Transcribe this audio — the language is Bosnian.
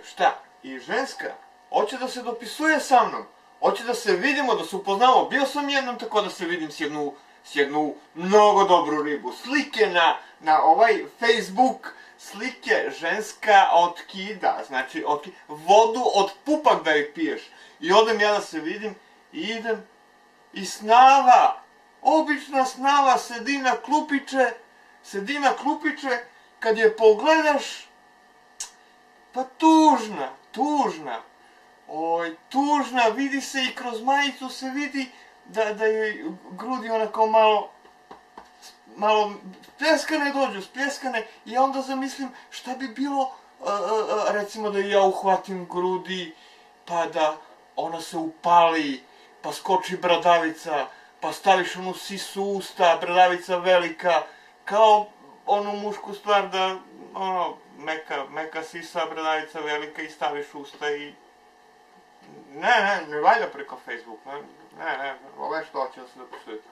Šta? I ženska? Hoće da se dopisuje sa mnom? Hoće da se vidimo, da se upoznamo? Bio sam jednom tako da se vidim s jednu mnogo dobru ribu. Slike na ovaj Facebook, slike ženska otkida, znači vodu od pupak da joj piješ. I odem ja da se vidim i idem i snava, obična snava sedi na klupiće, kad je pogledaš, pa tužna, vidi se i kroz majicu se vidi da joj grudi onako malo spljeskane i ja onda zamislim šta bi bilo, recimo da ja uhvatim grudi, pa da ona se upali, pa skoči bradavica, pa staviš onu sisu usta, bradavica velika, kao onu mušku stvar da, meka sisa, bradavica velika i staviš usta i... Ne valja preko Facebooka, ne, ovo je što hoće da se dopisujete.